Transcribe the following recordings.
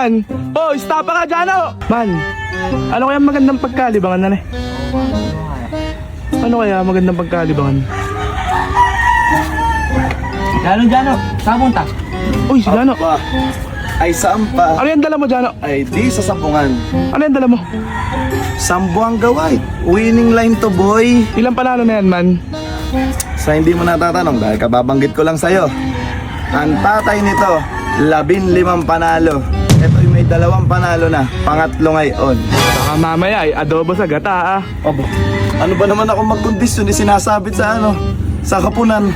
Man. Oh, stop ka dyan, oh. Man, ano kaya magandang pagkalibangan na, eh? Ano kaya magandang pagkalibangan? Jano, saan punta? Uy, si Jano. Pa. Ay saan pa? Ano yung dala mo, Jano? Ay di sa Sambuangan. Ano yung dala mo? Sambuanga White. Winning line to, boy. Ilang panalo na yan, man? Sa hindi mo natatanong dahil kababanggit ko lang sa'yo. Ang tatay nito, 15 panalo. Ito'y may 2 panalo na. Pangatlo ngayon. Baka mamaya ay adobo sa gata, ah. Abo, ano ba naman ako magkondisyon ni sinasabit sa sa kapunan.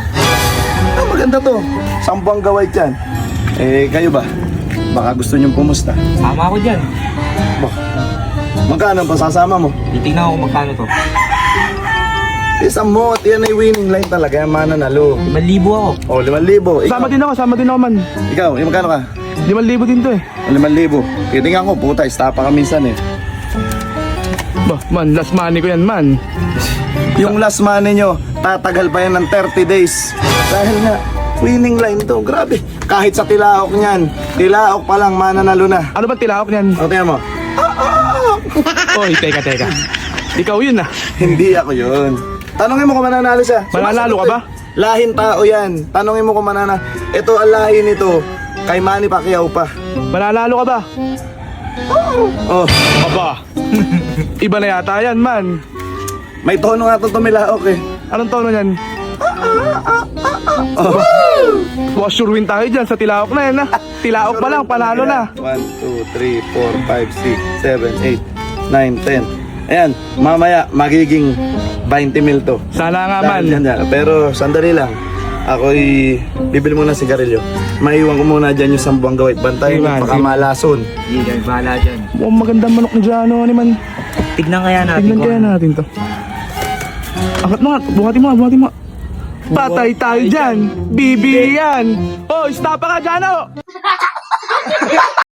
Ah, maganda to. Sambuanga White yan. Eh, kayo ba? Baka gusto niyong pumusta. Sama ako dyan. Bah, magkano ang pasasama mo? Titignan ko kung magkano to. Isang mo, yan ay winning line talaga. Yan mananalo. 5,000 ako. O, 5,000. Sama din ako, man. Ikaw, yung magkano ka? 5,000 din to, eh. 5,000. Titingnan ko, puta, istapa ka minsan eh. Bah, man, last money ko yan, man. Yung last money nyo, tatagal pa yan ng 30 days. Dahil nga, winning line to, grabe. Kahit sa tilaok niyan, tilaok pa lang, mananalo na. Ano ba tilahok niyan? O, tingnan mo. Oy, teka. Ikaw yun, ah. Hindi ako yun. Tanungin mo kung mananalo siya. Mananalo ka ba? Lahin tao yan. Tanungin mo kung mananalo. Ito ang lahi nito. Kay Manny Pacquiao pa. Mananalo ka ba? Oh, Aba. Iba na yata yan, man. may tono nga itong tumilaok eh. Anong tono niyan? Baka sure win tayo dyan sa tilaok na yan, ah. Tilaok pa lang, panalo na. 1, 2, 3, 4, 5, 6, 7, 8, 9, 10. Ayan, mamaya magiging 20 mil to. Sana nga, man. Dahil dyan. Pero sandali lang. Ako'y bibili muna sigarilyo. Maiwan ko muna dyan yung Sambuanga White. Bantayin Sige, mo, man. baka malason. Hindi, dyan, bahala dyan. Mukhang magandang manok ni Jano, ano man. Tignan kaya natin Tignan kung kaya ano. natin to. Angat mo nga, buhati mo nga. Patay tayo dyan. Bibi yan. Oh, stop ka, Jano.